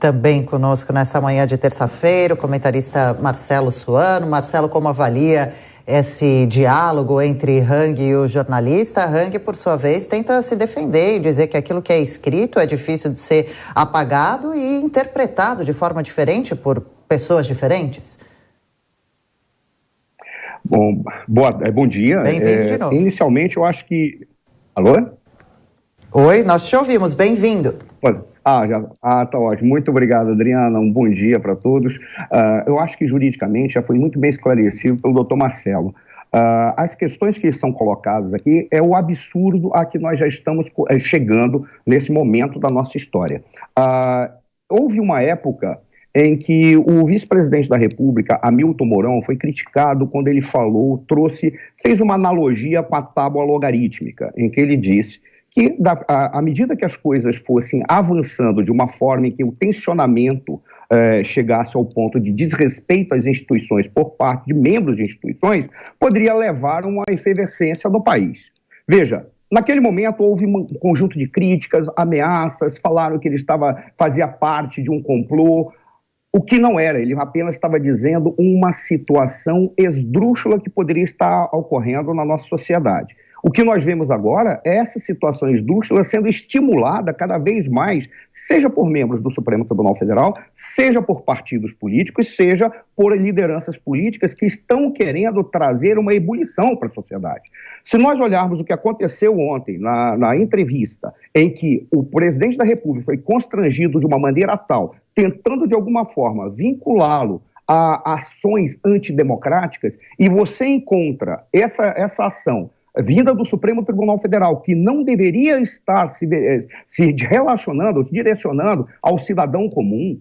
também conosco nessa manhã de terça-feira, o comentarista Marcelo Suano. Marcelo, como avalia esse diálogo entre Hang e o jornalista? Hang, por sua vez, tenta se defender e dizer que aquilo que é escrito é difícil de ser apagado e interpretado de forma diferente por pessoas diferentes. Bom dia. Bem-vindo de novo. Inicialmente, eu acho que... Alô? Oi, nós te ouvimos. Bem-vindo. Tá ótimo. Muito obrigado, Adriana. Um bom dia para todos. Eu acho que juridicamente já foi muito bem esclarecido pelo doutor Marcelo. As questões que são colocadas aqui é o absurdo a que nós já estamos chegando nesse momento da nossa história. Houve uma época em que o vice-presidente da República, Hamilton Mourão, foi criticado quando ele fez uma analogia com a tábua logarítmica, em que ele disse que, à medida que as coisas fossem avançando de uma forma em que o tensionamento chegasse ao ponto de desrespeito às instituições por parte de membros de instituições, poderia levar a uma efervescência no país. Veja, naquele momento houve um conjunto de críticas, ameaças, falaram que ele fazia parte de um complô, o que não era, ele apenas estava dizendo uma situação esdrúxula que poderia estar ocorrendo na nossa sociedade. O que nós vemos agora é essa situação esdrúxula sendo estimulada cada vez mais, seja por membros do Supremo Tribunal Federal, seja por partidos políticos, seja por lideranças políticas que estão querendo trazer uma ebulição para a sociedade. Se nós olharmos o que aconteceu ontem na entrevista, em que o presidente da República foi constrangido de uma maneira tal, tentando de alguma forma vinculá-lo a ações antidemocráticas, e você encontra essa ação vinda do Supremo Tribunal Federal, que não deveria estar se relacionando, direcionando ao cidadão comum.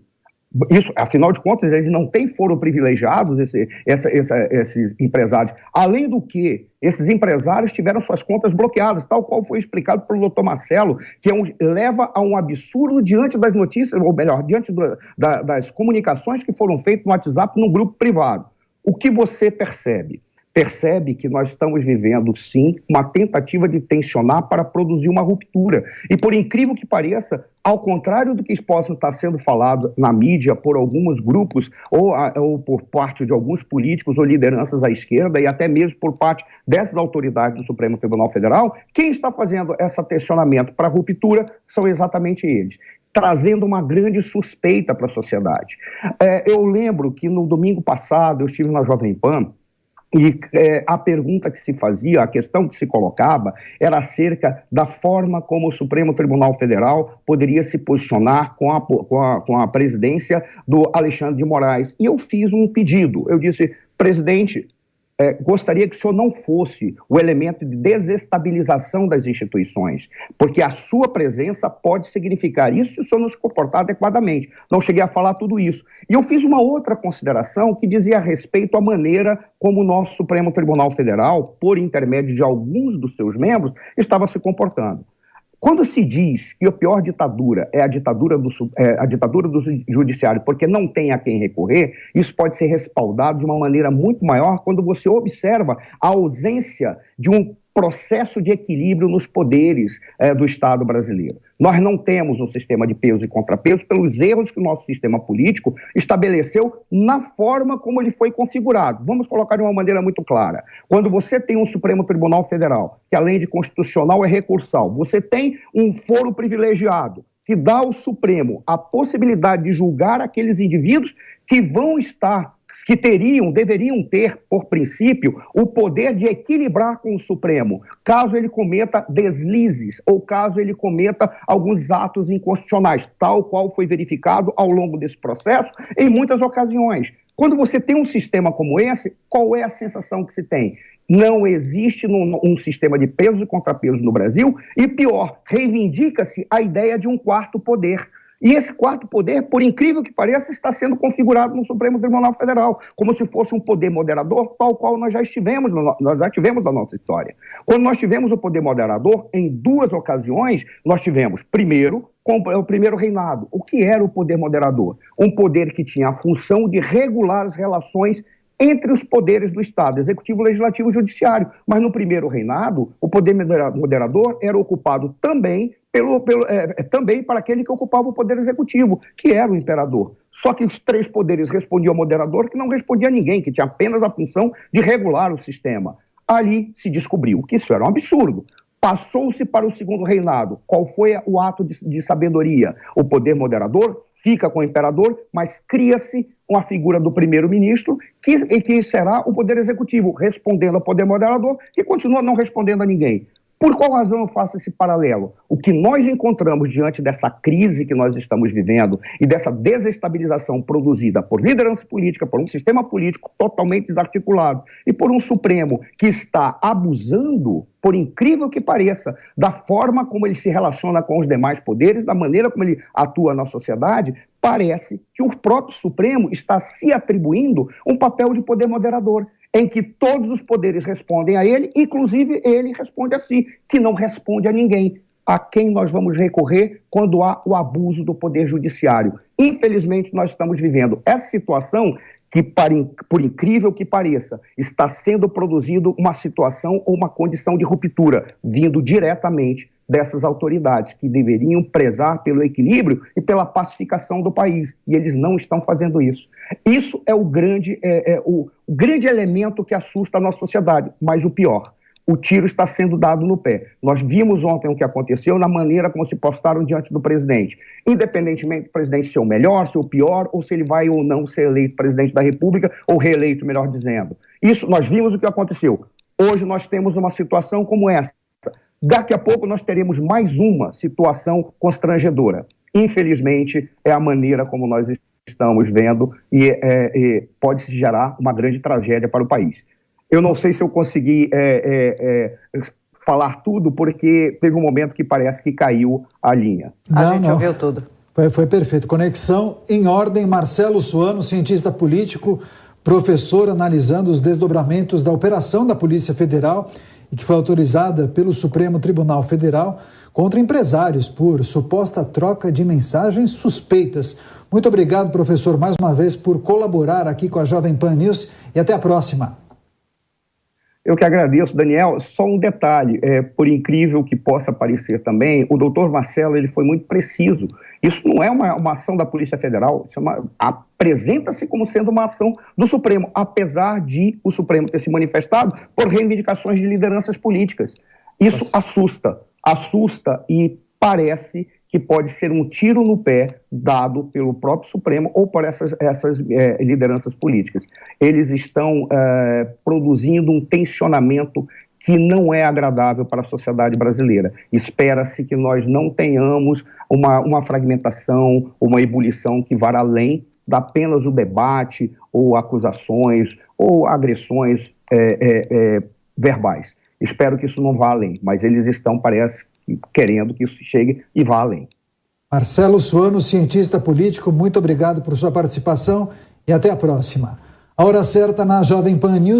Isso, afinal de contas, eles não têm foro privilegiados, esses empresários. Além do que, esses empresários tiveram suas contas bloqueadas, tal qual foi explicado pelo doutor Marcelo, que leva a um absurdo diante das notícias, ou melhor, diante das comunicações que foram feitas no WhatsApp, no grupo privado. O que você percebe? Percebe que nós estamos vivendo, sim, uma tentativa de tensionar para produzir uma ruptura. E, por incrível que pareça, ao contrário do que possa estar sendo falado na mídia por alguns grupos ou por parte de alguns políticos ou lideranças à esquerda e até mesmo por parte dessas autoridades do Supremo Tribunal Federal, quem está fazendo esse tensionamento para a ruptura são exatamente eles, trazendo uma grande suspeita para a sociedade. Eu lembro que no domingo passado eu estive na Jovem Pan, e a pergunta que se fazia, a questão que se colocava, era acerca da forma como o Supremo Tribunal Federal poderia se posicionar com a presidência do Alexandre de Moraes. E eu fiz um pedido, eu disse, presidente, gostaria que o senhor não fosse o elemento de desestabilização das instituições, porque a sua presença pode significar isso se o senhor não se comportar adequadamente. Não cheguei a falar tudo isso. E eu fiz uma outra consideração que dizia a respeito à maneira como o nosso Supremo Tribunal Federal, por intermédio de alguns dos seus membros, estava se comportando. Quando se diz que a pior ditadura é a ditadura do judiciário porque não tem a quem recorrer, isso pode ser respaldado de uma maneira muito maior quando você observa a ausência de um processo de equilíbrio nos poderes do Estado brasileiro. Nós não temos um sistema de peso e contrapeso pelos erros que o nosso sistema político estabeleceu na forma como ele foi configurado. Vamos colocar de uma maneira muito clara. Quando você tem um Supremo Tribunal Federal, que além de constitucional é recursal, você tem um foro privilegiado, que dá ao Supremo a possibilidade de julgar aqueles indivíduos que deveriam ter, por princípio, o poder de equilibrar com o Supremo, caso ele cometa deslizes ou caso ele cometa alguns atos inconstitucionais, tal qual foi verificado ao longo desse processo em muitas ocasiões. Quando você tem um sistema como esse, qual é a sensação que se tem? Não existe um sistema de pesos e contrapesos no Brasil e, pior, reivindica-se a ideia de um quarto poder. E esse quarto poder, por incrível que pareça, está sendo configurado no Supremo Tribunal Federal, como se fosse um poder moderador, tal qual nós já tivemos na nossa história. Quando nós tivemos o poder moderador, em duas ocasiões, nós tivemos, primeiro, com o primeiro reinado. O que era o poder moderador? Um poder que tinha a função de regular as relações entre os poderes do Estado, executivo, legislativo e judiciário. Mas no primeiro reinado, o poder moderador era ocupado também também para aquele que ocupava o poder executivo, que era o imperador. Só que os três poderes respondiam ao moderador, que não respondia a ninguém, que tinha apenas a função de regular o sistema. Ali se descobriu que isso era um absurdo. Passou-se para o segundo reinado. Qual foi o ato de sabedoria? O poder moderador fica com o imperador, mas cria-se uma figura do primeiro-ministro, que será o poder executivo, respondendo ao poder moderador, que continua não respondendo a ninguém. Por qual razão eu faço esse paralelo? O que nós encontramos diante dessa crise que nós estamos vivendo e dessa desestabilização produzida por liderança política, por um sistema político totalmente desarticulado e por um Supremo que está abusando, por incrível que pareça, da forma como ele se relaciona com os demais poderes, da maneira como ele atua na sociedade, parece que o próprio Supremo está se atribuindo um papel de poder moderador, em que todos os poderes respondem a ele, inclusive ele responde a si, que não responde a ninguém. A quem nós vamos recorrer quando há o abuso do poder judiciário? Infelizmente, nós estamos vivendo essa situação que, por incrível que pareça, está sendo produzido uma situação ou uma condição de ruptura, vindo diretamente dessas autoridades que deveriam prezar pelo equilíbrio e pela pacificação do país, e eles não estão fazendo isso. Isso é o grande elemento que assusta a nossa sociedade, mas o pior, o tiro está sendo dado no pé. Nós vimos ontem o que aconteceu na maneira como se postaram diante do presidente. Independentemente do presidente ser o melhor, ser o pior, ou se ele vai ou não ser eleito presidente da República, ou reeleito, melhor dizendo. Isso, nós vimos o que aconteceu. Hoje nós temos uma situação como essa. Daqui a pouco nós teremos mais uma situação constrangedora. Infelizmente, é a maneira como nós estamos vendo e pode se gerar uma grande tragédia para o país. Eu não sei se eu consegui falar tudo, porque teve um momento que parece que caiu a linha. A gente ouviu tudo. Foi perfeito. Conexão em ordem. Marcelo Suano, cientista político, professor, analisando os desdobramentos da operação da Polícia Federal e que foi autorizada pelo Supremo Tribunal Federal contra empresários por suposta troca de mensagens suspeitas. Muito obrigado, professor, mais uma vez por colaborar aqui com a Jovem Pan News e até a próxima. Eu que agradeço, Daniel. Só um detalhe, por incrível que possa parecer também, o doutor Marcelo ele foi muito preciso. Isso não é uma ação da Polícia Federal, apresenta-se como sendo uma ação do Supremo, apesar de o Supremo ter se manifestado por reivindicações de lideranças políticas. Isso assusta e parece que pode ser um tiro no pé dado pelo próprio Supremo ou por essas lideranças políticas. Eles estão produzindo um tensionamento que não é agradável para a sociedade brasileira. Espera-se que nós não tenhamos uma fragmentação, uma ebulição que vá além de apenas o debate ou acusações ou agressões verbais. Espero que isso não vá além, mas eles estão, parece, querendo que isso chegue e vá além. Marcelo Suano, cientista político, muito obrigado por sua participação e até a próxima. A hora certa na Jovem Pan News.